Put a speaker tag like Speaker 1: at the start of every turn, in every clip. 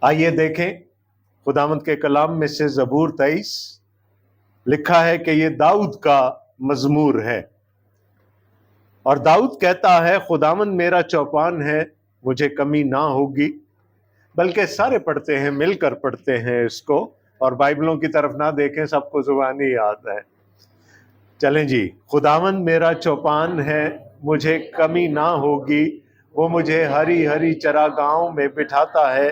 Speaker 1: آئیے دیکھیں خداوند کے کلام میں سے زبور 23 لکھا ہے کہ یہ داؤد کا مزمور ہے، اور داؤد کہتا ہے خداوند میرا چوپان ہے، مجھے کمی نہ ہوگی۔ بلکہ سارے پڑھتے ہیں، مل کر پڑھتے ہیں اس کو، اور بائبلوں کی طرف نہ دیکھیں، سب کو زبانی یاد ہے۔ چلیں جی، خداوند میرا چوپان ہے، مجھے کمی نہ ہوگی، وہ مجھے ہری ہری چراگاہوں میں بٹھاتا ہے،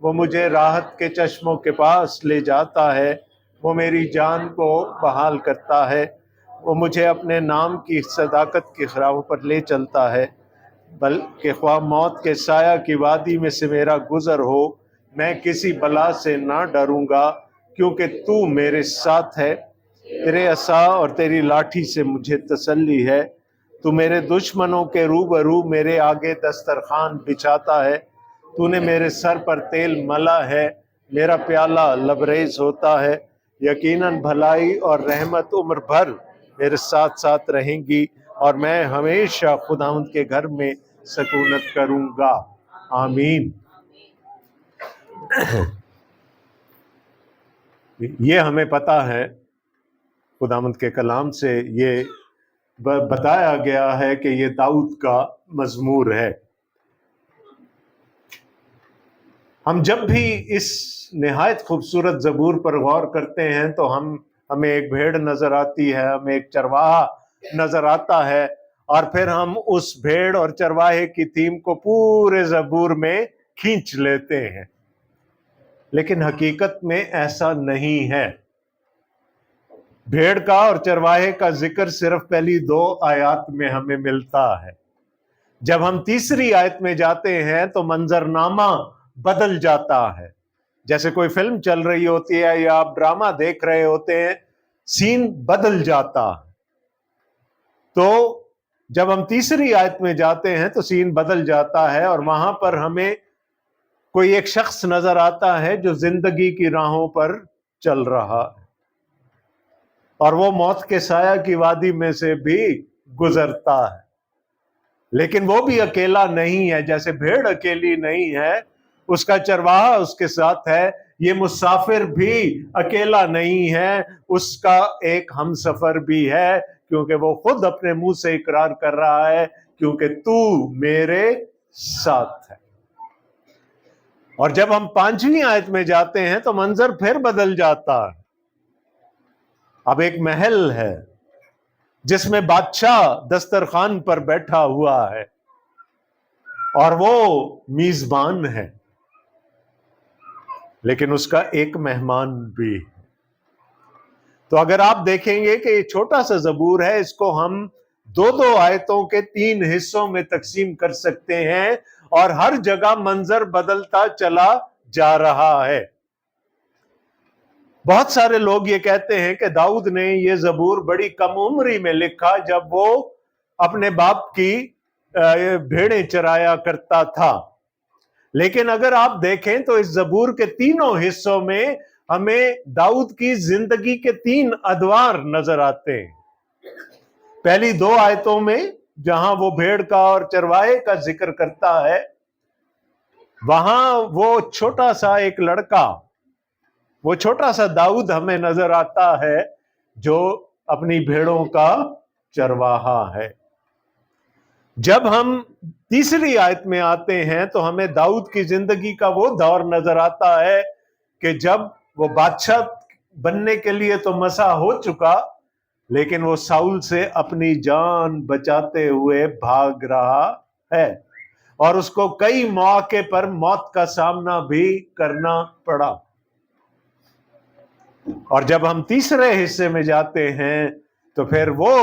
Speaker 1: وہ مجھے راحت کے چشموں کے پاس لے جاتا ہے، وہ میری جان کو بحال کرتا ہے، وہ مجھے اپنے نام کی صداقت کی خراہوں پر لے چلتا ہے۔ بلکہ خواہ موت کے سایہ کی وادی میں سے میرا گزر ہو، میں کسی بلا سے نہ ڈروں گا، کیونکہ تو میرے ساتھ ہے، تیرے عصا اور تیری لاٹھی سے مجھے تسلی ہے۔ تو میرے دشمنوں کے روبرو میرے آگے دسترخوان بچھاتا ہے، تو نے میرے سر پر تیل ملا ہے، میرا پیالہ لبریز ہوتا ہے۔ یقیناً بھلائی اور رحمت عمر بھر میرے ساتھ ساتھ رہیں گی، اور میں ہمیشہ خداوند کے گھر میں سکونت کروں گا۔ آمین۔ یہ ہمیں پتہ ہے، خداوند کے کلام سے یہ بتایا گیا ہے کہ یہ داؤد کا مزمور ہے۔ ہم جب بھی اس نہایت خوبصورت زبور پر غور کرتے ہیں تو ہمیں ایک بھیڑ نظر آتی ہے، ہمیں ایک چرواہا نظر آتا ہے، اور پھر ہم اس بھیڑ اور چرواہے کی تھیم کو پورے زبور میں کھینچ لیتے ہیں، لیکن حقیقت میں ایسا نہیں ہے۔ بھیڑ کا اور چرواہے کا ذکر صرف پہلی 2 آیات میں ہمیں ملتا ہے۔ جب ہم تیسری آیت میں جاتے ہیں تو منظرنامہ بدل جاتا ہے، جیسے کوئی فلم چل رہی ہوتی ہے یا آپ ڈرامہ دیکھ رہے ہوتے ہیں، سین بدل جاتا ہے۔ تو جب ہم تیسری آیت میں جاتے ہیں تو سین بدل جاتا ہے، اور وہاں پر ہمیں کوئی ایک شخص نظر آتا ہے جو زندگی کی راہوں پر چل رہا ہے، اور وہ موت کے سایہ کی وادی میں سے بھی گزرتا ہے، لیکن وہ بھی اکیلا نہیں ہے۔ جیسے بھیڑ اکیلی نہیں ہے، اس کا چرواہا اس کے ساتھ ہے، یہ مسافر بھی اکیلا نہیں ہے، اس کا ایک ہم سفر بھی ہے، کیونکہ وہ خود اپنے منہ سے اقرار کر رہا ہے، کیونکہ تو میرے ساتھ ہے۔ اور جب ہم 5ویں آیت میں جاتے ہیں تو منظر پھر بدل جاتا ہے۔ اب ایک محل ہے جس میں بادشاہ دسترخوان پر بیٹھا ہوا ہے، اور وہ میزبان ہے، لیکن اس کا ایک مہمان بھی ہے۔ تو اگر آپ دیکھیں گے کہ یہ چھوٹا سا زبور ہے، اس کو ہم 2 آیتوں کے 3 حصوں میں تقسیم کر سکتے ہیں، اور ہر جگہ منظر بدلتا چلا جا رہا ہے۔ بہت سارے لوگ یہ کہتے ہیں کہ داؤد نے یہ زبور بڑی کم عمری میں لکھا، جب وہ اپنے باپ کی بھیڑیں چرایا کرتا تھا، لیکن اگر آپ دیکھیں تو اس زبور کے 3 حصوں میں ہمیں داؤد کی زندگی کے 3 ادوار نظر آتے ہیں۔ پہلی 2 آیتوں میں جہاں وہ بھیڑ کا اور چرواہے کا ذکر کرتا ہے، وہاں وہ چھوٹا سا ایک لڑکا، وہ چھوٹا سا داؤد ہمیں نظر آتا ہے، جو اپنی بھیڑوں کا چرواہا ہے۔ جب ہم تیسری آیت میں آتے ہیں تو ہمیں داؤد کی زندگی کا وہ دور نظر آتا ہے کہ جب وہ بادشاہ بننے کے لیے تو مسا ہو چکا، لیکن وہ ساؤل سے اپنی جان بچاتے ہوئے بھاگ رہا ہے، اور اس کو کئی مواقع پر موت کا سامنا بھی کرنا پڑا۔ اور جب ہم تیسرے حصے میں جاتے ہیں تو پھر وہ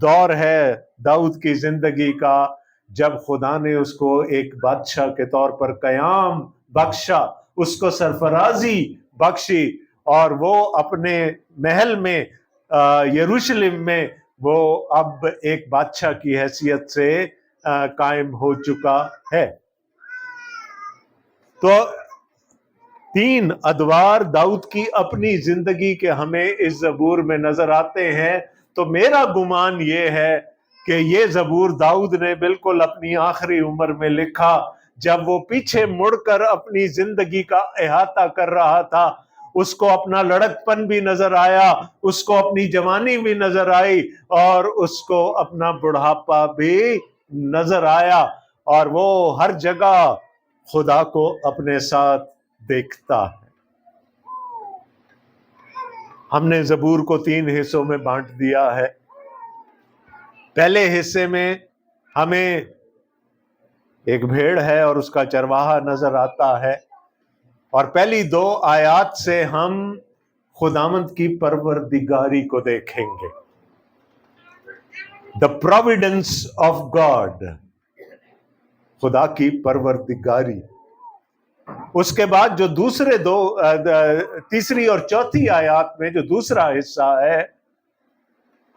Speaker 1: دور ہے داؤد کی زندگی کا جب خدا نے اس کو ایک بادشاہ کے طور پر قیام بخشا، اس کو سرفرازی بخشی، اور وہ اپنے محل میں یروشلم میں وہ اب ایک بادشاہ کی حیثیت سے قائم ہو چکا ہے۔ تو 3 ادوار داؤد کی اپنی زندگی کے ہمیں اس زبور میں نظر آتے ہیں۔ تو میرا گمان یہ ہے کہ یہ زبور داؤد نے بالکل اپنی آخری عمر میں لکھا، جب وہ پیچھے مڑ کر اپنی زندگی کا احاطہ کر رہا تھا، اس کو اپنا لڑکپن بھی نظر آیا، اس کو اپنی جوانی بھی نظر آئی، اور اس کو اپنا بڑھاپا بھی نظر آیا، اور وہ ہر جگہ خدا کو اپنے ساتھ دیکھتا ہے۔ ہم نے زبور کو 3 حصوں میں بانٹ دیا ہے۔ پہلے حصے میں ہمیں ایک بھیڑ ہے اور اس کا چرواہا نظر آتا ہے، اور پہلی 2 آیات سے ہم خداوند کی پروردگاری کو دیکھیں گے۔ The providence of God، خدا کی پروردگاری۔ اس کے بعد جو دوسرے 2 تیسری اور چوتھی آیات میں جو دوسرا حصہ ہے،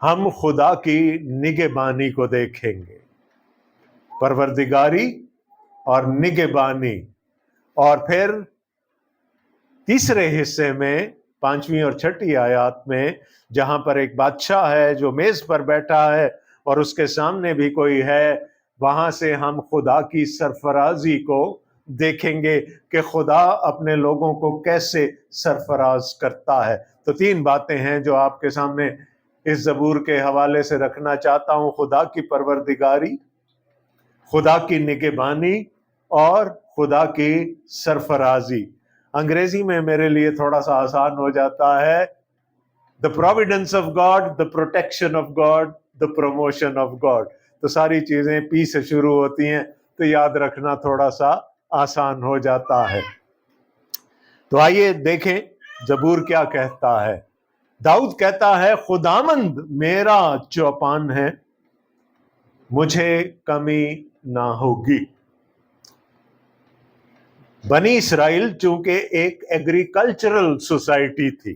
Speaker 1: ہم خدا کی نگہبانی کو دیکھیں گے، پروردگاری اور نگہبانی۔ اور پھر تیسرے حصے میں 5ویں اور 6ٹھی آیات میں، جہاں پر ایک بادشاہ ہے جو میز پر بیٹھا ہے اور اس کے سامنے بھی کوئی ہے، وہاں سے ہم خدا کی سرفرازی کو دیکھیں گے کہ خدا اپنے لوگوں کو کیسے سرفراز کرتا ہے۔ تو 3 باتیں ہیں جو آپ کے سامنے اس زبور کے حوالے سے رکھنا چاہتا ہوں: خدا کی پروردگاری، خدا کی نگہبانی، اور خدا کی سرفرازی۔ انگریزی میں میرے لیے تھوڑا سا آسان ہو جاتا ہے: the providence of God, the protection of God, the promotion of God۔ تو ساری چیزیں پی سے شروع ہوتی ہیں، تو یاد رکھنا تھوڑا سا آسان ہو جاتا ہے۔ تو آئیے دیکھیں زبور کیا کہتا ہے۔ داؤد کہتا ہے، خداوند میرا چوپان ہے، مجھے کمی نہ ہوگی۔ بنی اسرائیل چونکہ ایک ایگریکلچرل سوسائٹی تھی،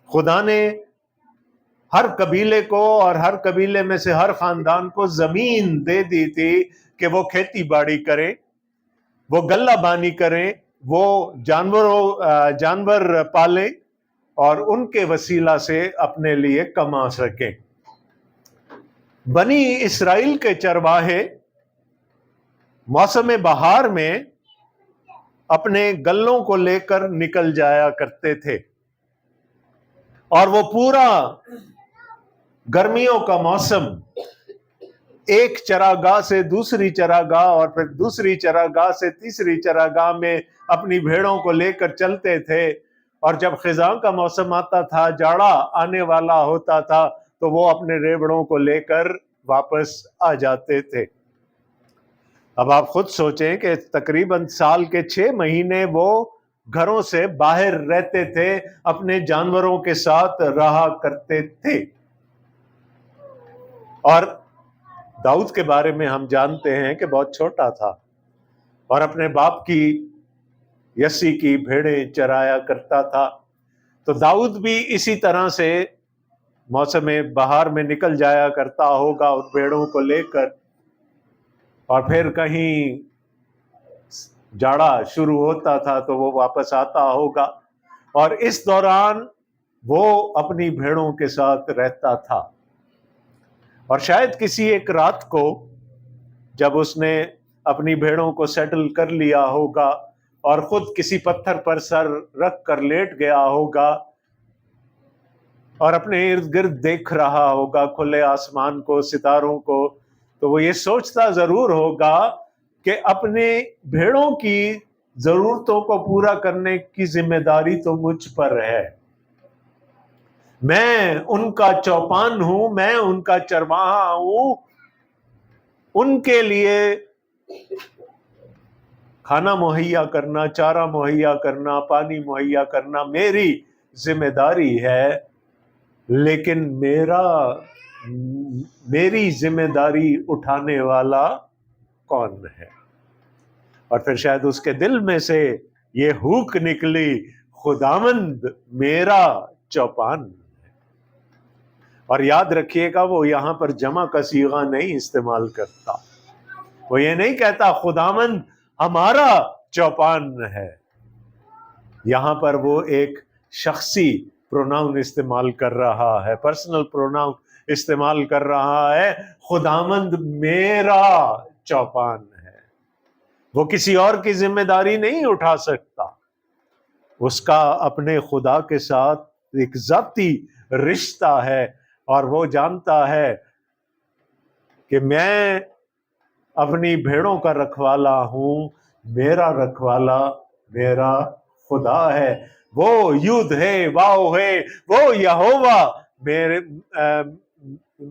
Speaker 1: خدا نے ہر قبیلے کو اور ہر قبیلے میں سے ہر خاندان کو زمین دے دی تھی کہ وہ کھیتی باڑی کریں، وہ غلہ بانی کریں، وہ جانور پالیں اور ان کے وسیلہ سے اپنے لیے کما سکیں۔ بنی اسرائیل کے چرواہے موسم بہار میں اپنے گلوں کو لے کر نکل جایا کرتے تھے، اور وہ پورا گرمیوں کا موسم ایک چراگاہ سے دوسری چراگاہ اور پھر دوسری چراگاہ سے تیسری چراگاہ میں اپنی بھیڑوں کو لے کر چلتے تھے، اور جب خزاں کا موسم آتا تھا، جاڑا آنے والا ہوتا تھا، تو وہ اپنے ریوڑوں کو لے کر واپس آ جاتے تھے۔ اب آپ خود سوچیں کہ تقریباً سال کے 6 مہینے وہ گھروں سے باہر رہتے تھے، اپنے جانوروں کے ساتھ رہا کرتے تھے۔ اور داؤد کے بارے میں ہم جانتے ہیں کہ بہت چھوٹا تھا اور اپنے باپ کی یسی کی بھیڑیں چرایا کرتا تھا۔ تو داؤد بھی اسی طرح سے موسم بہار میں نکل جایا کرتا ہوگا ان بھیڑوں کو لے کر، اور پھر کہیں جاڑا شروع ہوتا تھا تو وہ واپس آتا ہوگا، اور اس دوران وہ اپنی بھیڑوں کے ساتھ رہتا تھا۔ اور شاید کسی ایک رات کو جب اس نے اپنی بھیڑوں کو سیٹل کر لیا ہوگا اور خود کسی پتھر پر سر رکھ کر لیٹ گیا ہوگا اور اپنے ارد گرد دیکھ رہا ہوگا کھلے آسمان کو، ستاروں کو، تو وہ یہ سوچتا ضرور ہوگا کہ اپنے بھیڑوں کی ضرورتوں کو پورا کرنے کی ذمہ داری تو مجھ پر ہے، میں ان کا چوپان ہوں، میں ان کا چرواہا ہوں، ان کے لیے کھانا مہیا کرنا، چارہ مہیا کرنا، پانی مہیا کرنا میری ذمہ داری ہے، لیکن میری ذمہ داری اٹھانے والا کون ہے؟ اور پھر شاید اس کے دل میں سے یہ ہوک نکلی، خداوند میرا چوپان ہے۔ اور یاد رکھیے گا وہ یہاں پر جمع کا صیغہ نہیں استعمال کرتا، وہ یہ نہیں کہتا خداوند ہمارا چوپان ہے، یہاں پر وہ ایک شخصی پروناؤن استعمال کر رہا ہے، پرسنل پروناؤن استعمال کر رہا ہے، خداوند میرا چوپان ہے۔ وہ کسی اور کی ذمہ داری نہیں اٹھا سکتا. اس کا اپنے خدا کے ساتھ ایک ذاتی رشتہ ہے، اور وہ جانتا ہے کہ میں اپنی بھیڑوں کا رکھوالا ہوں، میرا رکھوالا میرا خدا ہے، وہ یود ہے، واو ہے، وہ یہوہ میرے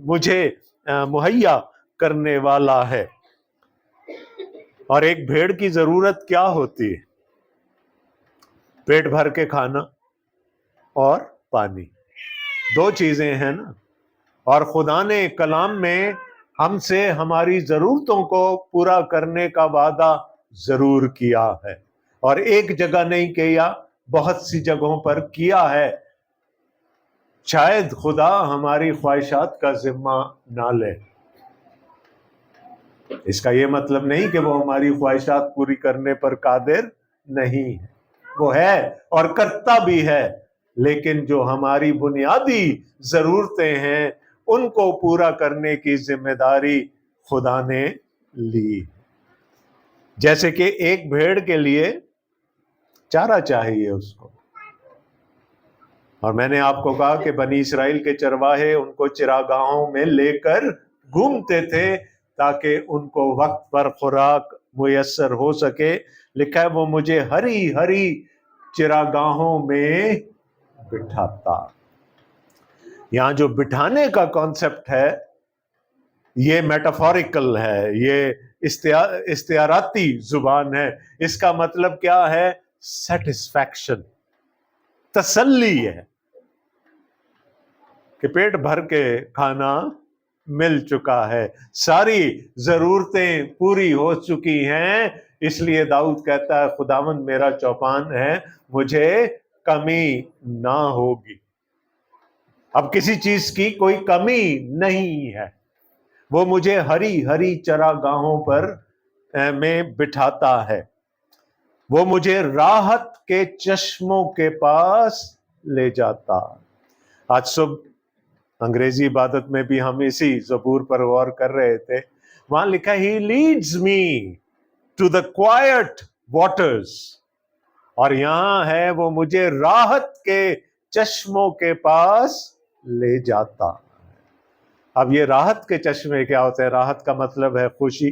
Speaker 1: مجھے مہیا کرنے والا ہے. اور ایک بھیڑ کی ضرورت کیا ہوتی ہے؟ پیٹ بھر کے کھانا اور پانی، دو چیزیں ہیں نا. اور خدا نے کلام میں ہم سے ہماری ضرورتوں کو پورا کرنے کا وعدہ ضرور کیا ہے، اور ایک جگہ نہیں کیا، بہت سی جگہوں پر کیا ہے. شاید خدا ہماری خواہشات کا ذمہ نہ لے. اس کا یہ مطلب نہیں کہ وہ ہماری خواہشات پوری کرنے پر قادر نہیں ہے، وہ ہے اور کرتا بھی ہے، لیکن جو ہماری بنیادی ضرورتیں ہیں ان کو پورا کرنے کی ذمہ داری خدا نے لی. جیسے کہ ایک بھیڑ کے لیے چارہ چاہیے اس کو، اور میں نے آپ کو کہا کہ بنی اسرائیل کے چرواہے ان کو چراگاہوں میں لے کر گھومتے تھے تاکہ ان کو وقت پر خوراک میسر ہو سکے. لکھا ہے وہ مجھے ہری ہری چراگاہوں میں بٹھاتا. یہاں جو بٹھانے کا کانسیپٹ ہے یہ میٹافوریکل ہے، یہ استعاراتی زبان ہے. اس کا مطلب کیا ہے؟ سیٹسفیکشن، تسلی ہے کہ پیٹ بھر کے کھانا مل چکا ہے، ساری ضرورتیں پوری ہو چکی ہیں. اس لیے داؤد کہتا ہے خداوند میرا چوپان ہے، مجھے کمی نہ ہوگی. اب کسی چیز کی کوئی کمی نہیں ہے. وہ مجھے ہری ہری چراگاہوں پر میں بٹھاتا ہے، وہ مجھے راحت کے چشموں کے پاس لے جاتا. آج صبح انگریزی عبادت میں بھی ہم اسی زبور پر غور کر رہے تھے. وہاں لکھا ہی leads me to the quiet waters, اور یہاں ہے وہ مجھے راحت کے چشموں کے پاس لے جاتا. اب یہ راحت کے چشمے کیا ہوتے ہیں؟ راحت کا مطلب ہے خوشی.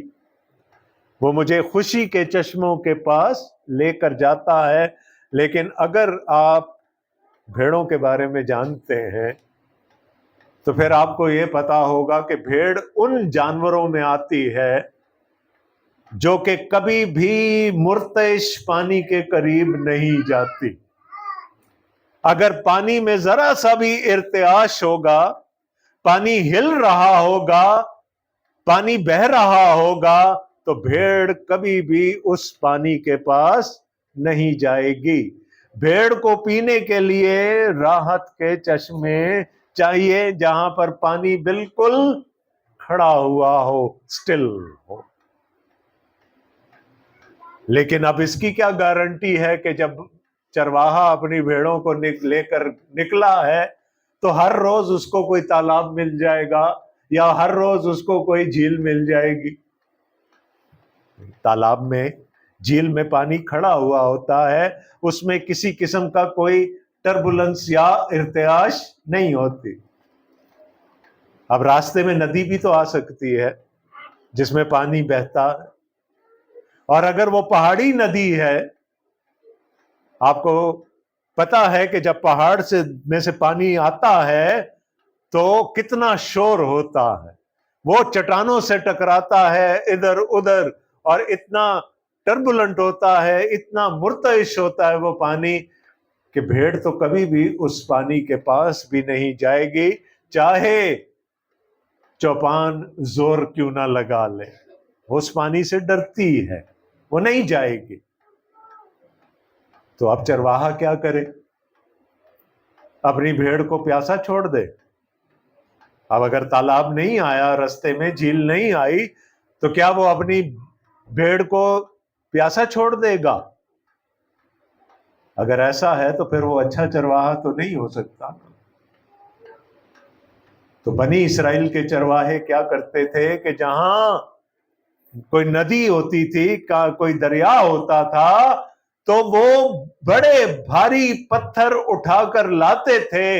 Speaker 1: وہ مجھے خوشی کے چشموں کے پاس لے کر جاتا ہے. لیکن اگر آپ بھیڑوں کے بارے میں جانتے ہیں تو پھر آپ کو یہ پتا ہوگا کہ بھیڑ ان جانوروں میں آتی ہے جو کہ کبھی بھی مرتعش پانی کے قریب نہیں جاتی. اگر پانی میں ذرا سا بھی ارتعاش ہوگا، پانی ہل رہا ہوگا، پانی بہہ رہا ہوگا، تو بھیڑ کبھی بھی اس پانی کے پاس نہیں جائے گی. بھیڑ کو پینے کے لیے راحت کے چشمے چاہیے جہاں پر پانی بالکل کھڑا ہوا ہو، سٹل ہو. لیکن اب اس کی کیا گارنٹی ہے کہ جب چرواہا اپنی بھیڑوں کو لے کر نکلا ہے تو ہر روز اس کو کوئی تالاب مل جائے گا یا ہر روز اس کو کوئی جھیل مل جائے گی؟ تالاب میں، جھیل میں پانی کھڑا ہوا ہوتا ہے، اس میں کسی قسم کا کوئی ٹربولنس یا ارتعاش نہیں ہوتی. اب راستے میں ندی بھی تو آ سکتی ہے جس میں پانی بہتا ہے، اور اگر وہ پہاڑی ندی ہے، آپ کو پتا ہے کہ جب پہاڑ میں سے پانی آتا ہے تو کتنا شور ہوتا ہے، وہ چٹانوں سے ٹکراتا ہے ادھر ادھر، اور اتنا ٹربولنٹ ہوتا ہے، اتنا مرتعش ہوتا ہے وہ پانی کہ بھیڑ تو کبھی بھی اس پانی کے پاس بھی نہیں جائے گی، چاہے چوپان زور کیوں نہ لگا لے. اس پانی سے ڈرتی ہے، وہ نہیں جائے گی. تو اب چرواہا کیا کرے؟ اپنی بھیڑ کو پیاسا چھوڑ دے؟ اب اگر تالاب نہیں آیا رستے میں، جھیل نہیں آئی، تو کیا وہ اپنی بھیڑ کو پیاسا چھوڑ دے گا؟ اگر ایسا ہے تو پھر وہ اچھا چرواہا تو نہیں ہو سکتا. تو بنی اسرائیل کے چرواہے کیا کرتے تھے کہ جہاں کوئی ندی ہوتی تھی، کوئی دریا ہوتا تھا، تو وہ بڑے بھاری پتھر اٹھا کر لاتے تھے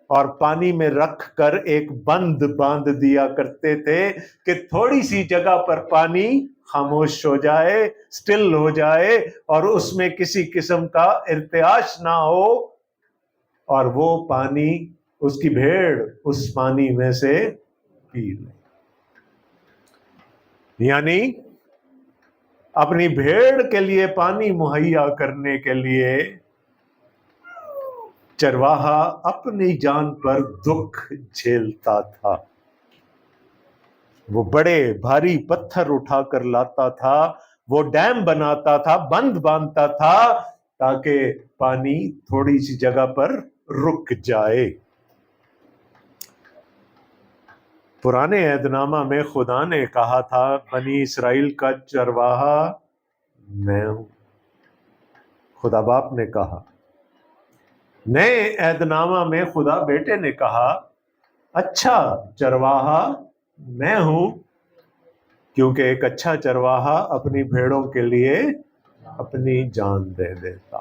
Speaker 1: اور پانی میں رکھ کر ایک بند باندھ دیا کرتے تھے کہ تھوڑی سی جگہ پر پانی خاموش ہو جائے، سٹل ہو جائے، اور اس میں کسی قسم کا ارتعاش نہ ہو، اور وہ پانی، اس کی بھیڑ اس پانی میں سے پی لے۔ یعنی اپنی بھیڑ کے لیے پانی مہیا کرنے کے لیے چرواہا اپنی جان پر دکھ جھیلتا تھا۔ وہ بڑے بھاری پتھر اٹھا کر لاتا تھا، وہ ڈیم بناتا تھا، بند باندھتا تھا تاکہ پانی تھوڑی سی جگہ پر رک جائے۔ پرانے عہد نامہ میں خدا نے کہا تھا بنی اسرائیل کا چرواہا میں ہوں، خدا باپ نے کہا۔ نئے عہد نامہ میں خدا بیٹے نے کہا اچھا چرواہا میں ہوں، کیونکہ ایک اچھا چرواہا اپنی بھیڑوں کے لیے اپنی جان دے دیتا۔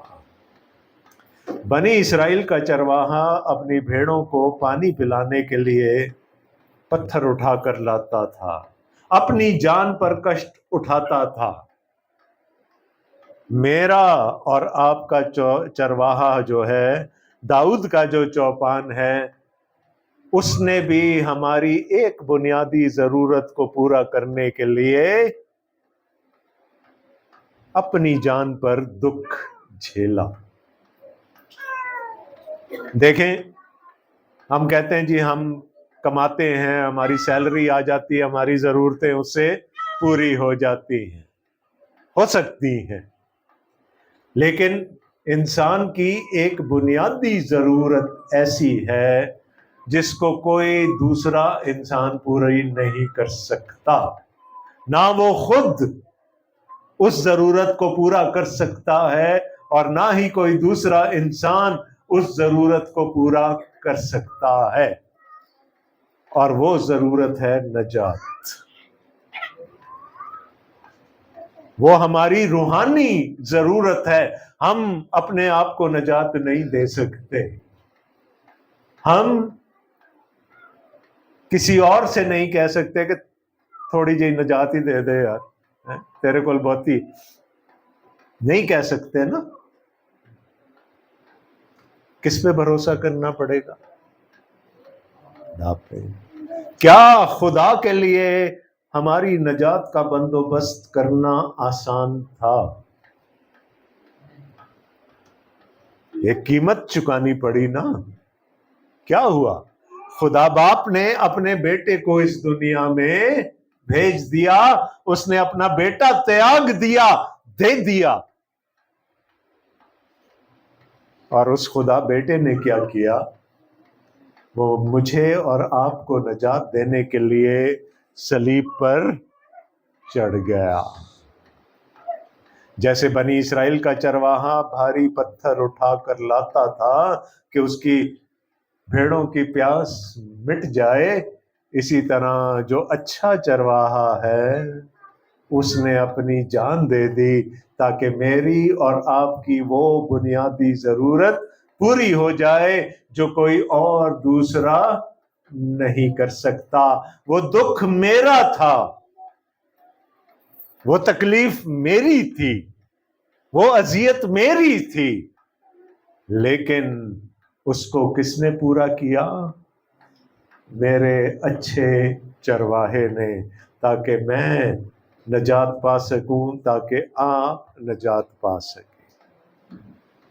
Speaker 1: بنی اسرائیل کا چرواہا اپنی بھیڑوں کو پانی پلانے کے لیے پتھر اٹھا کر لاتا تھا، اپنی جان پر کشٹ اٹھاتا تھا۔ میرا اور آپ کا چرواہا جو ہے، داؤد کا جو چوپان ہے، اس نے بھی ہماری ایک بنیادی ضرورت کو پورا کرنے کے لیے اپنی جان پر دکھ جھیلا۔ دیکھیں، ہم کہتے ہیں جی ہم کماتے ہیں، ہماری سیلری آ جاتی ہے، ہماری ضرورتیں اس سے پوری ہو جاتی ہیں، ہو سکتی ہیں، لیکن انسان کی ایک بنیادی ضرورت ایسی ہے جس کو کوئی دوسرا انسان پوری نہیں کر سکتا، نہ وہ خود اس ضرورت کو پورا کر سکتا ہے اور نہ ہی کوئی دوسرا انسان اس ضرورت کو پورا کر سکتا ہے، اور وہ ضرورت ہے نجات۔ وہ ہماری روحانی ضرورت ہے۔ ہم اپنے آپ کو نجات نہیں دے سکتے، ہم کسی اور سے نہیں کہہ سکتے کہ تھوڑی جی نجات ہی دے دے یار، تیرے کو بہت ہی، نہیں کہہ سکتے نا۔ کس پہ بھروسہ کرنا پڑے گا؟ خدا پہ۔ کیا خدا کے لیے ہماری نجات کا بندوبست کرنا آسان تھا؟ ایک قیمت چکانی پڑی نا۔ کیا ہوا؟ خدا باپ نے اپنے بیٹے کو اس دنیا میں بھیج دیا، اس نے اپنا بیٹا تیاگ دیا، دے دیا، اور اس خدا بیٹے نے کیا کیا؟ وہ مجھے اور آپ کو نجات دینے کے لیے صلیب پر چڑھ گیا۔ جیسے بنی اسرائیل کا چرواہا بھاری پتھر اٹھا کر لاتا تھا کہ اس کی بھیڑوں کی پیاس مٹ جائے، اسی طرح جو اچھا چرواہا ہے اس نے اپنی جان دے دی تاکہ میری اور آپ کی وہ بنیادی ضرورت پوری ہو جائے جو کوئی اور دوسرا نہیں کر سکتا۔ وہ دکھ میرا تھا، وہ تکلیف میری تھی، وہ اذیت میری تھی، لیکن اس کو کس نے پورا کیا؟ میرے اچھے چرواہے نے، تاکہ میں نجات پا سکوں، تاکہ آپ نجات پا سکیں۔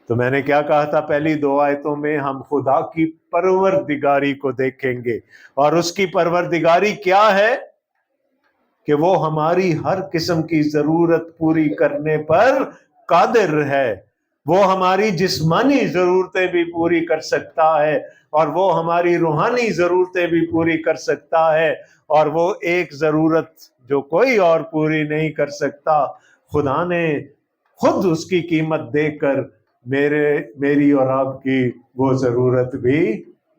Speaker 1: تو میں نے کیا کہا تھا پہلی دو آیتوں میں؟ ہم خدا کی پروردگاری کو دیکھیں گے، اور اس کی پروردگاری کیا ہے؟ کہ وہ ہماری ہر قسم کی ضرورت پوری کرنے پر قادر ہے۔ وہ ہماری جسمانی ضرورتیں بھی پوری کر سکتا ہے، اور وہ ہماری روحانی ضرورتیں بھی پوری کر سکتا ہے، اور وہ ایک ضرورت جو کوئی اور پوری نہیں کر سکتا، خدا نے خود اس کی قیمت دے کر میری اور آپ کی وہ ضرورت بھی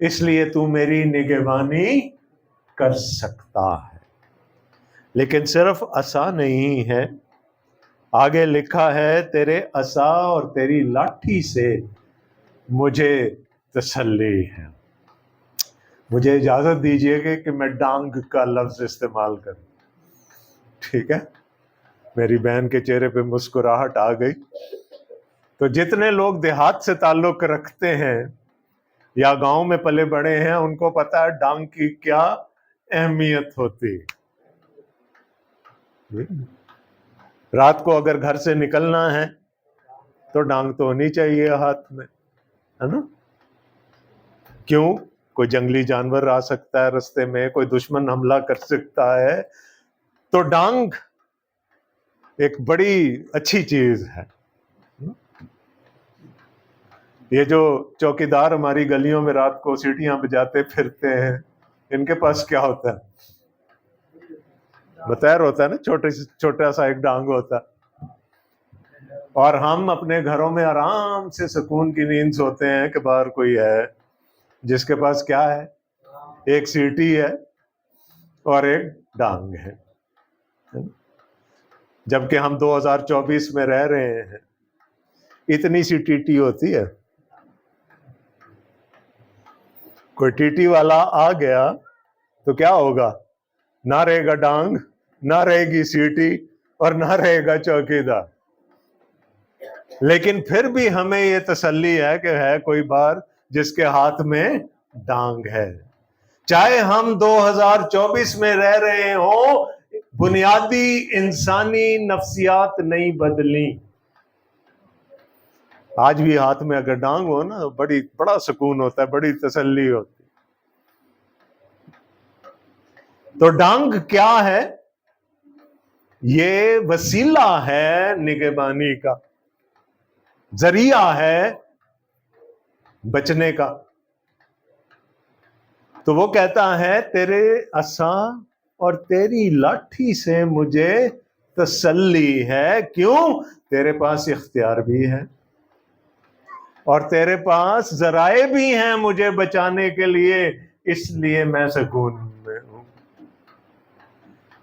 Speaker 1: اس لیے تو میری نگہبانی کر سکتا ہے. لیکن صرف عصا نہیں ہے، آگے لکھا ہے تیرے عصا اور تیری لاٹھی سے مجھے تسلی ہے. مجھے اجازت دیجئے کہ میں ڈانگ کا لفظ استعمال کروں. ٹھیک ہے، میری بہن کے چہرے پہ مسکراہٹ آ گئی. تو جتنے لوگ دیہات سے تعلق رکھتے ہیں یا گاؤں میں پلے بڑے ہیں، ان کو پتا ہے ڈانگ کی کیا اہمیت ہوتی. رات کو اگر گھر سے نکلنا ہے تو ڈانگ تو ہونی چاہیے ہاتھ میں، ہے نا؟ کیوں؟ کوئی جنگلی جانور آ سکتا ہے رستے میں، کوئی دشمن حملہ کر سکتا ہے، تو ڈانگ ایک بڑی اچھی چیز ہے. یہ جو چوکیدار ہماری گلیوں میں رات کو سیٹیاں بجاتے پھرتے ہیں، ان کے پاس کیا ہوتا ہے؟ بطیر ہوتا ہے نا، چھوٹا سا ایک ڈانگ ہوتا ہے. اور ہم اپنے گھروں میں آرام سے سکون کی نیند سوتے ہیں کہ باہر کوئی ہے جس کے پاس کیا ہے؟ ایک سیٹی ہے اور ایک ڈانگ ہے. جبکہ ہم 2024 میں رہ رہے ہیں، اتنی سی ٹیٹی ہوتی ہے. کوئی ٹیٹی والا آ گیا تو کیا ہوگا؟ نہ رہے گا ڈانگ، نہ رہے گی سیٹی، اور نہ رہے گا چوکیدار. لیکن پھر بھی ہمیں یہ تسلی ہے کہ ہے کوئی بار جس کے ہاتھ میں ڈانگ ہے. چاہے ہم 2024 میں رہ رہے ہوں، بنیادی انسانی نفسیات نہیں بدلی. آج بھی ہاتھ میں اگر ڈانگ ہو نا، بڑا سکون ہوتا ہے، بڑی تسلی ہوتی. تو ڈانگ کیا ہے؟ یہ وسیلہ ہے نگہبانی کا، ذریعہ ہے بچنے کا. تو وہ کہتا ہے تیرے عصا اور تیری لاٹھی سے مجھے تسلی ہے. کیوں؟ تیرے پاس اختیار بھی ہے اور تیرے پاس ذرائع بھی ہیں مجھے بچانے کے لیے، اس لیے میں سکون میں ہوں.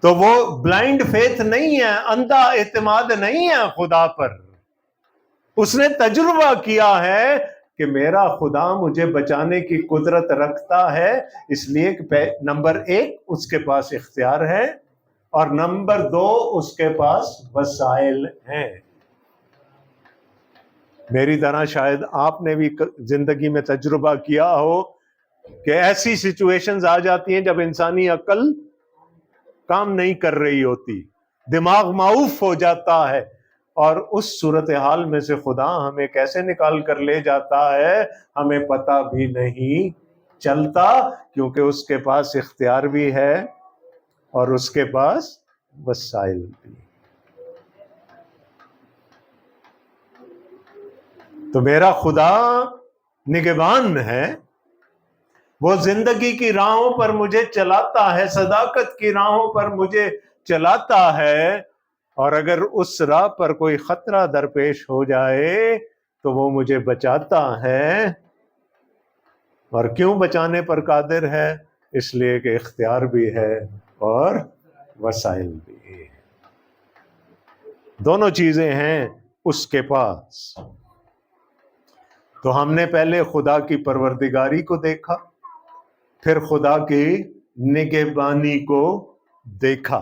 Speaker 1: تو وہ بلائنڈ فیتھ نہیں ہے، اندھا اعتماد نہیں ہے خدا پر. اس نے تجربہ کیا ہے کہ میرا خدا مجھے بچانے کی قدرت رکھتا ہے، اس لیے کہ نمبر 1 اس کے پاس اختیار ہے، اور نمبر 2 اس کے پاس وسائل ہیں. میری طرح شاید آپ نے بھی زندگی میں تجربہ کیا ہو کہ ایسی سچویشنز آ جاتی ہیں جب انسانی عقل کام نہیں کر رہی ہوتی، دماغ معوف ہو جاتا ہے، اور اس صورتحال میں سے خدا ہمیں کیسے نکال کر لے جاتا ہے ہمیں پتہ بھی نہیں چلتا، کیونکہ اس کے پاس اختیار بھی ہے اور اس کے پاس وسائل بھی. تو میرا خدا نگہبان ہے، وہ زندگی کی راہوں پر مجھے چلاتا ہے، صداقت کی راہوں پر مجھے چلاتا ہے، اور اگر اس راہ پر کوئی خطرہ درپیش ہو جائے تو وہ مجھے بچاتا ہے. اور کیوں بچانے پر قادر ہے؟ اس لیے کہ اختیار بھی ہے اور وسائل بھی. دونوں چیزیں ہیں اس کے پاس. تو ہم نے پہلے خدا کی پروردگاری کو دیکھا، پھر خدا کی نگہبانی کو دیکھا.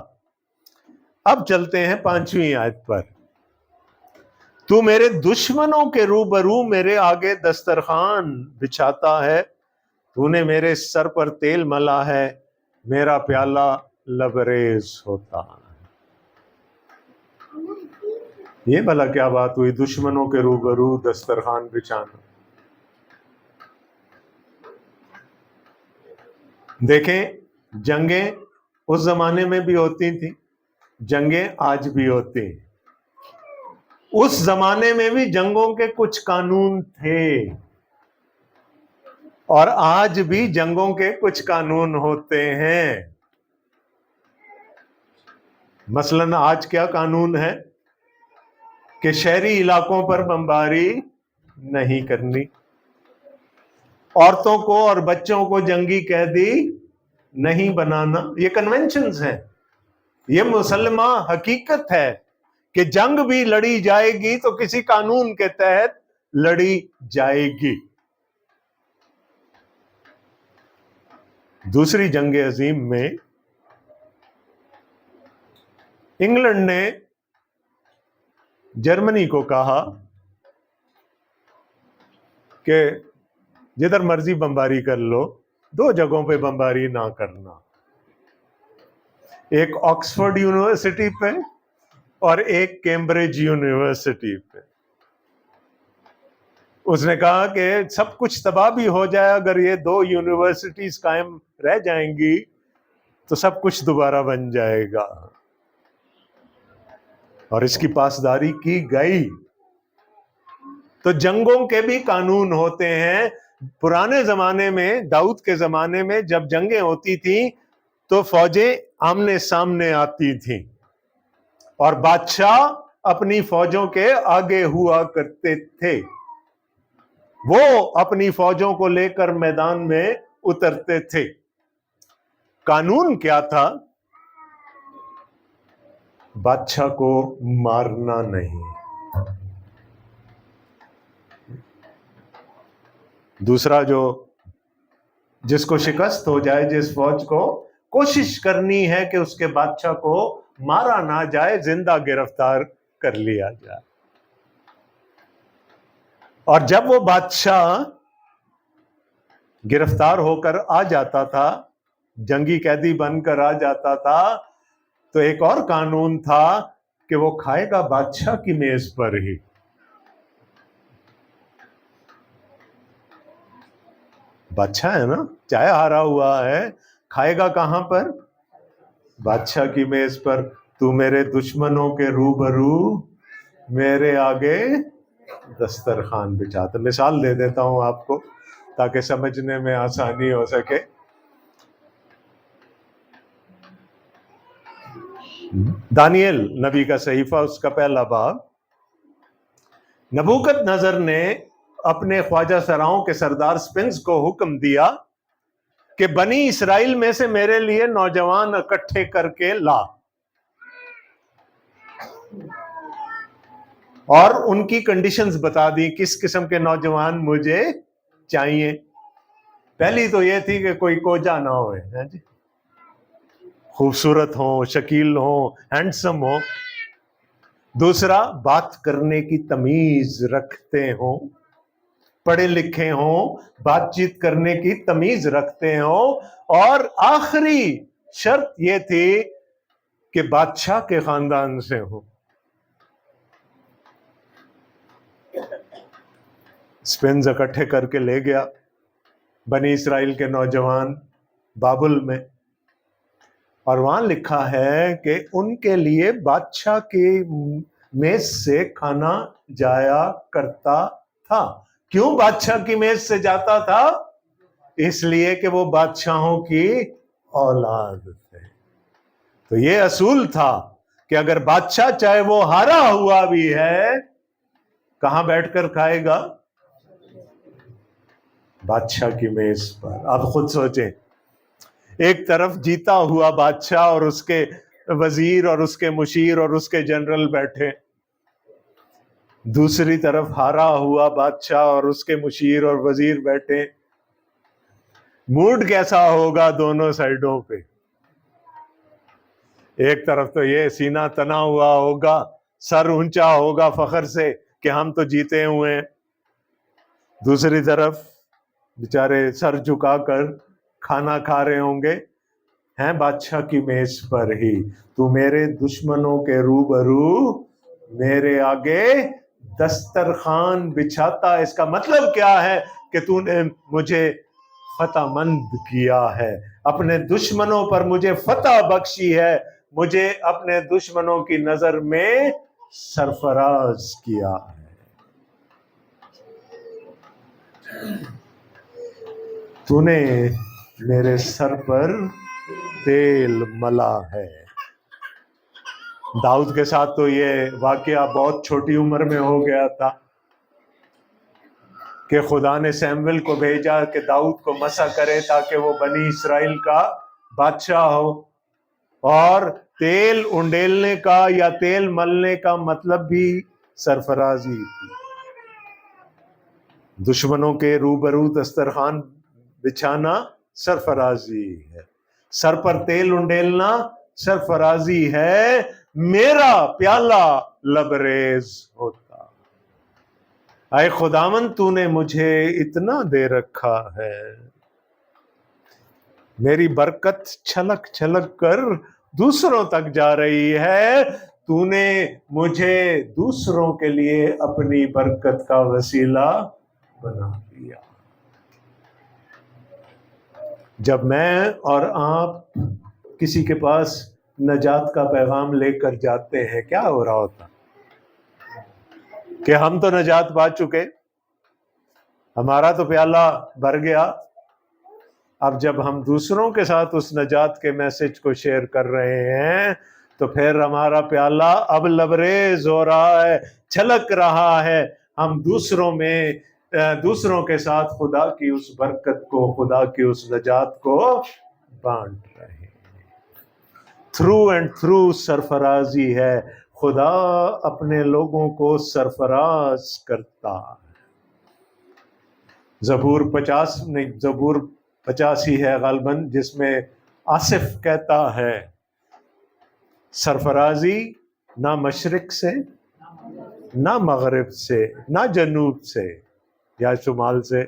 Speaker 1: اب چلتے ہیں 5ویں آیت پر. تو میرے دشمنوں کے روبرو میرے آگے دسترخوان بچھاتا ہے، تو نے میرے سر پر تیل ملا ہے، میرا پیالہ لبریز ہوتا ہے. یہ بھلا کیا بات ہوئی دشمنوں کے روبرو دسترخوان بچھانا؟ دیکھیں، جنگیں اس زمانے میں بھی ہوتی تھیں، جنگیں آج بھی ہوتی ہیں. اس زمانے میں بھی جنگوں کے کچھ قانون تھے، اور آج بھی جنگوں کے کچھ قانون ہوتے ہیں. مثلاً آج کیا قانون ہے کہ شہری علاقوں پر بمباری نہیں کرنی، عورتوں کو اور بچوں کو جنگی قیدی نہیں بنانا. یہ کنونشنز ہیں, یہ مسلمہ حقیقت ہے کہ جنگ بھی لڑی جائے گی تو کسی قانون کے تحت لڑی جائے گی. دوسری جنگ عظیم میں انگلینڈ نے جرمنی کو کہا کہ جدھر مرضی بمباری کر لو, 2 جگہوں پہ بمباری نہ کرنا, ایک آکسفورڈ یونیورسٹی پہ اور ایک کیمبرج یونیورسٹی پہ. اس نے کہا کہ سب کچھ تباہ بھی ہو جائے, اگر یہ 2 یونیورسٹیز قائم رہ جائیں گی تو سب کچھ دوبارہ بن جائے گا, اور اس کی پاسداری کی گئی. تو جنگوں کے بھی قانون ہوتے ہیں. پرانے زمانے میں, داؤد کے زمانے میں جب جنگیں ہوتی تھیں تو فوجیں آمنے سامنے آتی تھیں اور بادشاہ اپنی فوجوں کے آگے ہوا کرتے تھے. وہ اپنی فوجوں کو لے کر میدان میں اترتے تھے. قانون کیا تھا؟ بادشاہ کو مارنا نہیں. دوسرا جس کو شکست ہو جائے, جس فوج کو کوشش کرنی ہے کہ اس کے بادشاہ کو مارا نہ جائے, زندہ گرفتار کر لیا جائے. اور جب وہ بادشاہ گرفتار ہو کر آ جاتا تھا, جنگی قیدی بن کر آ جاتا تھا, تو ایک اور قانون تھا کہ وہ کھائے گا بادشاہ کی میز پر ہی. بادشاہ ہے نا, چاہے ہارا ہوا ہے, کھائے گا کہاں پر؟ بادشاہ کی میز پر. تو میرے دشمنوں کے روبرو میرے آگے دسترخوان بچھاتا. مثال دے دیتا ہوں آپ کو تاکہ سمجھنے میں آسانی ہو سکے. دانیل نبی کا صحیفہ, اس کا پہلا باب. نبوکت نظر نے اپنے خواجہ سراؤں کے سردار سپنز کو حکم دیا کہ بنی اسرائیل میں سے میرے لیے نوجوان اکٹھے کر کے لا, اور ان کی کنڈیشنز بتا دی کس قسم کے نوجوان مجھے چاہیے. پہلی تو یہ تھی کہ کوئی کوجا نہ ہوئے, خوبصورت ہوں, شکیل ہوں, ہینڈسم ہوں. دوسرا, بات کرنے کی تمیز رکھتے ہوں, پڑھے لکھے ہوں, بات چیت کرنے کی تمیز رکھتے ہوں. اور آخری شرط یہ تھی کہ بادشاہ کے خاندان سے ہوں. سپنز اکٹھے کر کے لے گیا بنی اسرائیل کے نوجوان بابل میں, اور وہاں لکھا ہے کہ ان کے لیے بادشاہ کی میز سے کھانا جایا کرتا تھا. کیوں بادشاہ کی میز سے جاتا تھا؟ اس لیے کہ وہ بادشاہوں کی اولاد تھے. تو یہ اصول تھا کہ اگر بادشاہ چاہے وہ ہارا ہوا بھی ہے, کہاں بیٹھ کر کھائے گا؟ بادشاہ کی میز پر. آپ خود سوچیں, ایک طرف جیتا ہوا بادشاہ اور اس کے وزیر اور اس کے مشیر اور اس کے جنرل بیٹھے, دوسری طرف ہارا ہوا بادشاہ اور اس کے مشیر اور وزیر بیٹھے. موڈ کیسا ہوگا دونوں سائڈوں پہ؟ ایک طرف تو یہ سینہ تنا ہوا ہوگا, سر اونچا ہوگا فخر سے کہ ہم تو جیتے ہوئے ہیں. دوسری طرف بیچارے سر جھکا کر کھانا کھا رہے ہوں گے ہیں بادشاہ کی میز پر ہی. تو میرے دشمنوں کے روبرو میرے آگے دسترخوان بچھاتا. اس کا مطلب کیا ہے؟ کہ تو نے مجھے فتح مند کیا ہے, اپنے دشمنوں پر مجھے فتح بخشی ہے, مجھے اپنے دشمنوں کی نظر میں سرفراز کیا ہے. تو نے میرے سر پر تیل ملا ہے. داؤد کے ساتھ تو یہ واقعہ بہت چھوٹی عمر میں ہو گیا تھا. کہ خدا نے سیمویل کو بھیجا کہ داؤد کو مسح کرے تاکہ وہ بنی اسرائیل کا بادشاہ ہو. اور تیل انڈیلنے کا یا تیل ملنے کا مطلب بھی سرفرازی تھی. دشمنوں کے روبرو دسترخوان بچھانا سرفرازی ہے. سر پر تیل انڈیلنا سرفرازی ہے. میرا پیالہ لبریز ہوتا. اے خداوند تو نے مجھے اتنا دے رکھا ہے. میری برکت چھلک چھلک کر دوسروں تک جا رہی ہے. تو نے مجھے دوسروں کے لیے اپنی برکت کا وسیلہ بنا دیا. جب میں اور آپ کسی کے پاس نجات کا پیغام لے کر جاتے ہیں کیا ہو رہا ہوتا کہ ہم تو نجات پا چکے, ہمارا تو پیالہ بھر گیا. اب جب ہم دوسروں کے ساتھ اس نجات کے میسج کو شیئر کر رہے ہیں تو پھر ہمارا پیالہ اب لبریز ہو رہا ہے, چھلک رہا ہے. ہم دوسروں کے ساتھ خدا کی اس برکت کو, خدا کی اس نجات کو بانٹ رہے ہیں. تھرو اینڈ تھرو سرفرازی ہے. خدا اپنے لوگوں کو سرفراز کرتا ہے. زبور 85 ہے غالباً, جس میں آصف کہتا ہے سرفرازی نہ مشرق سے نہ مغرب سے نہ جنوب سے یا شمال سے,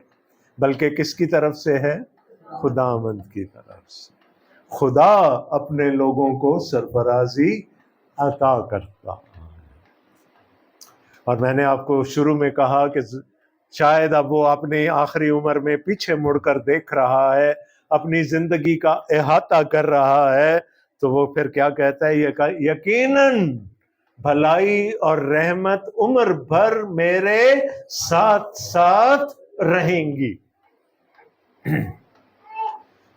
Speaker 1: بلکہ کس کی طرف سے ہے؟ خداوند کی طرف سے. خدا اپنے لوگوں کو سرفرازی عطا کرتا ہے. اور میں نے آپ کو شروع میں کہا کہ شاید اب وہ اپنی آخری عمر میں پیچھے مڑ کر دیکھ رہا ہے, اپنی زندگی کا احاطہ کر رہا ہے, تو وہ پھر کیا کہتا ہے؟ یقیناً بھلائی اور رحمت عمر بھر میرے ساتھ ساتھ رہیں گی.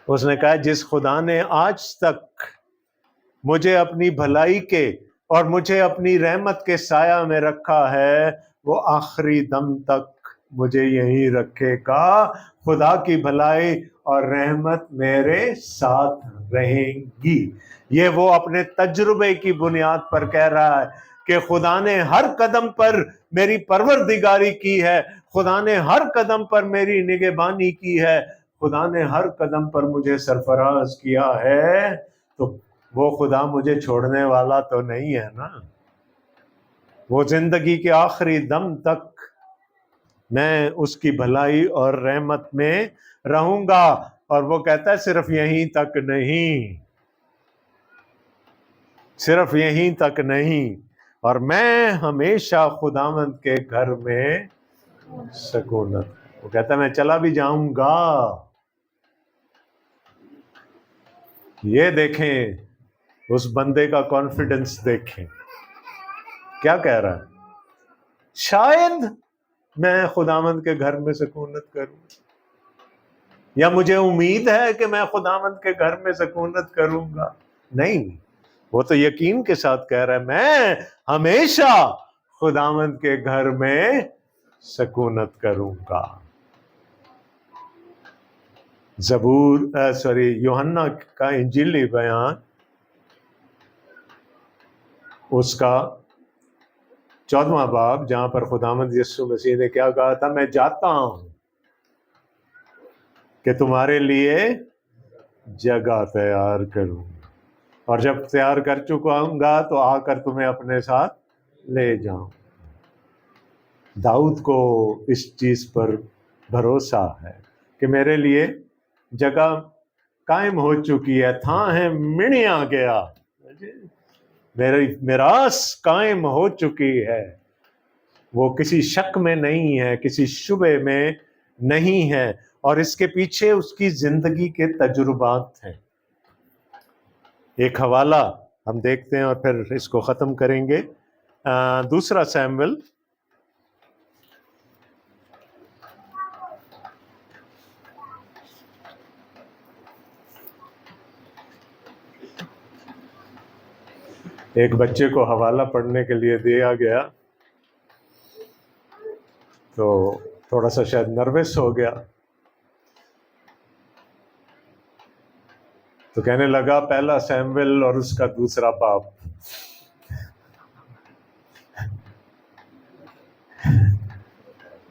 Speaker 1: اس نے کہا جس خدا نے آج تک مجھے اپنی بھلائی کے اور مجھے اپنی رحمت کے سایہ میں رکھا ہے, وہ آخری دم تک مجھے یہیں رکھے گا. خدا کی بھلائی اور رحمت میرے ساتھ رہیں گی. یہ وہ اپنے تجربے کی بنیاد پر کہہ رہا ہے کہ خدا نے ہر قدم پر میری پروردگاری کی ہے, خدا نے ہر قدم پر میری نگہبانی کی ہے, خدا نے ہر قدم پر مجھے سرفراز کیا ہے. تو وہ خدا مجھے چھوڑنے والا تو نہیں ہے نا. وہ زندگی کے آخری دم تک میں اس کی بھلائی اور رحمت میں رہوں گا. اور وہ کہتا ہے صرف یہیں تک نہیں, صرف یہیں تک نہیں, اور میں ہمیشہ خداوند کے گھر میں سکونت. وہ کہتا ہے میں چلا بھی جاؤں گا. یہ دیکھیں اس بندے کا کانفیڈنس, دیکھیں کیا کہہ رہا ہے, شاید میں خداوند کے گھر میں سکونت کروں, یا مجھے امید ہے کہ میں خداوند کے گھر میں سکونت کروں گا. نہیں, وہ تو یقین کے ساتھ کہہ رہا ہے میں ہمیشہ خداوند کے گھر میں سکونت کروں گا. یوحنا کا انجیلی بیان اس کا 14واں باب, جہاں پر خداوند یسوع مسیح نے کیا کہا تھا, میں جاتا ہوں کہ تمہارے لیے جگہ تیار کروں, اور جب تیار کر چکا ہوں گا تو آ کر تمہیں اپنے ساتھ لے جاؤں. داؤد کو اس چیز پر بھروسہ ہے کہ میرے لیے جگہ قائم ہو چکی ہے, تھا ہے مڑیا گیا, میری میراث قائم ہو چکی ہے. وہ کسی شک میں نہیں ہے, کسی شبے میں نہیں ہے, اور اس کے پیچھے اس کی زندگی کے تجربات ہیں. ایک حوالہ ہم دیکھتے ہیں اور پھر اس کو ختم کریں گے. 2 سیموئیل ایک بچے کو حوالہ پڑھنے کے لیے دیا گیا, تو تھوڑا سا شاید نروس ہو گیا، تو کہنے لگا پہلا سیمویل اور اس کا دوسرا باب۔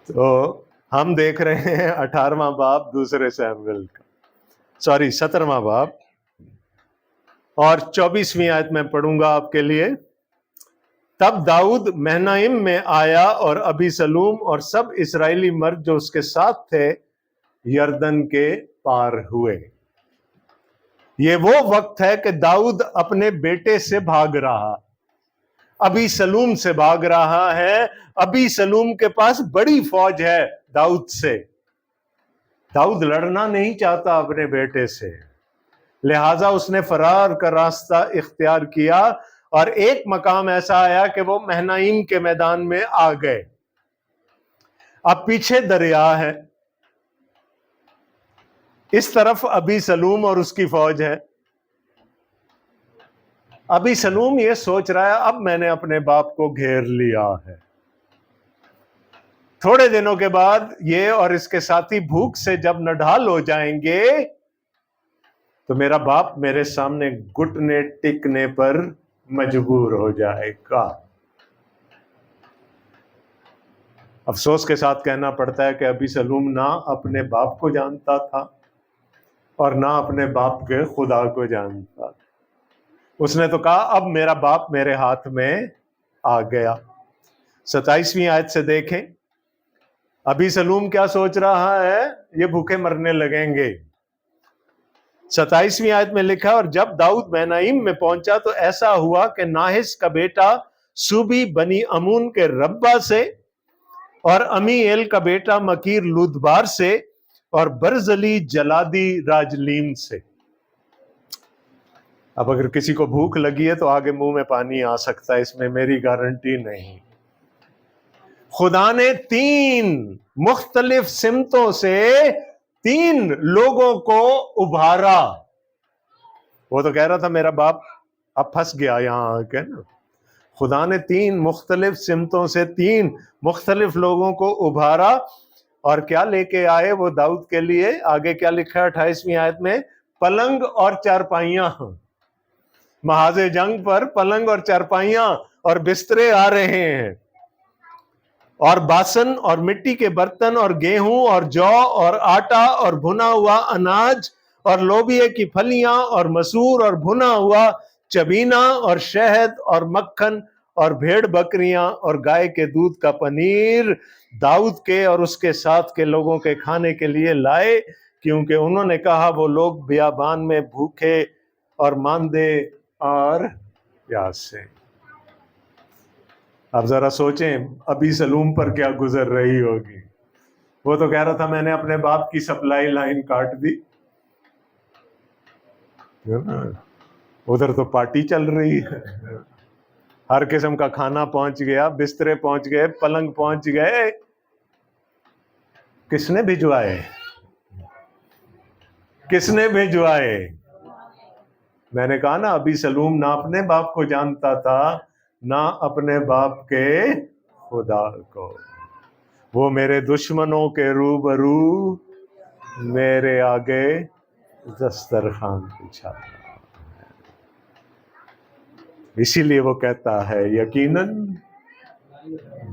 Speaker 1: تو ہم دیکھ رہے ہیں 18واں باب دوسرے سیمویل کا، 17واں باب، اور 24ویں آیت میں پڑھوں گا آپ کے لیے۔ تب داؤد مہنائم میں آیا اور ابی سلوم اور سب اسرائیلی مرد جو اس کے ساتھ تھے یردن کے پار ہوئے۔ یہ وہ وقت ہے کہ داؤد اپنے بیٹے سے بھاگ رہا، ابی سلوم سے بھاگ رہا ہے۔ ابی سلوم کے پاس بڑی فوج ہے داؤد سے، داؤد لڑنا نہیں چاہتا اپنے بیٹے سے، لہٰذا اس نے فرار کا راستہ اختیار کیا، اور ایک مقام ایسا آیا کہ وہ مہنائم کے میدان میں آ گئے۔ اب پیچھے دریا ہے، اس طرف ابی سلوم اور اس کی فوج ہے۔ ابی سلوم یہ سوچ رہا ہے اب میں نے اپنے باپ کو گھیر لیا ہے، تھوڑے دنوں کے بعد یہ اور اس کے ساتھی بھوک سے جب نڈھال ہو جائیں گے تو میرا باپ میرے سامنے گھٹنے ٹکنے پر مجبور ہو جائے گا۔ افسوس کے ساتھ کہنا پڑتا ہے کہ ابی سلوم نہ اپنے باپ کو جانتا تھا اور نہ اپنے باپ کے خدا کو جانتا۔ اس نے تو کہا اب میرا باپ میرے ہاتھ میں آ گیا۔ 27ویں آیت سے دیکھیں ابی سلوم کیا سوچ رہا ہے، یہ بھوکے مرنے لگیں گے۔ 27ویں آیت میں لکھا اور جب داؤد مہنائم میں پہنچا تو ایسا ہوا کہ ناحس کا بیٹا سوبی بنی امون کے ربا سے، اور امیل کا بیٹا مکیر لودبار سے، اور برزلی جلادی راجلیم سے۔ اب اگر کسی کو بھوک لگی ہے تو آگے منہ میں پانی آ سکتا ہے، اس میں میری گارنٹی نہیں۔ خدا نے 3 مختلف سمتوں سے 3 لوگوں کو ابھارا۔ وہ تو کہہ رہا تھا میرا باپ اب پھنس گیا یہاں آ کے نا، خدا نے 3 مختلف سمتوں سے 3 مختلف لوگوں کو ابھارا، اور کیا لے کے آئے وہ داؤد کے لیے؟ آگے کیا لکھا ہے 28ویں آیت میں؟ پلنگ اور چارپائیاں، محاذ جنگ پر پلنگ اور چارپائیاں اور بسترے آ رہے ہیں، اور باسن اور مٹی کے برتن اور گیہوں اور جو اور آٹا اور بھنا ہوا اناج اور لوبیے کی پھلیاں اور مسور اور بھنا ہوا چبینا اور شہد اور مکھن اور بھیڑ بکریاں اور گائے کے دودھ کا پنیر داؤد کے اور اس کے ساتھ کے لوگوں کے کھانے کے لیے لائے، کیونکہ انہوں نے کہا وہ لوگ بیابان میں بھوکے اور ماندے اور پیاسے۔ اب ذرا سوچیں ابی سلوم پر کیا گزر رہی ہوگی۔ وہ تو کہہ رہا تھا میں نے اپنے باپ کی سپلائی لائن کاٹ دی، ادھر تو پارٹی چل رہی ہے، ہر قسم کا کھانا پہنچ گیا، بسترے پہنچ گئے، پلنگ پہنچ گئے۔ کس نے بھجوائے؟ کس نے بھجوائے؟ میں نے کہا نا ابی سلوم نہ اپنے باپ کو جانتا تھا نہ اپنے باپ کے خدا کو۔ وہ میرے دشمنوں کے روبرو میرے آگے دسترخوان بچھاتا، اسی لیے وہ کہتا ہے یقیناً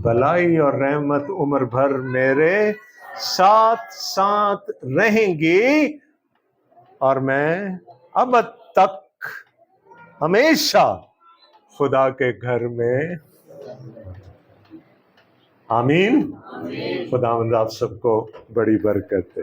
Speaker 1: بلائی اور رحمت عمر بھر میرے ساتھ ساتھ رہیں گی، اور میں ابد تک ہمیشہ خدا کے گھر میں۔ آمین۔ خداوند آپ سب کو بڑی برکت دے۔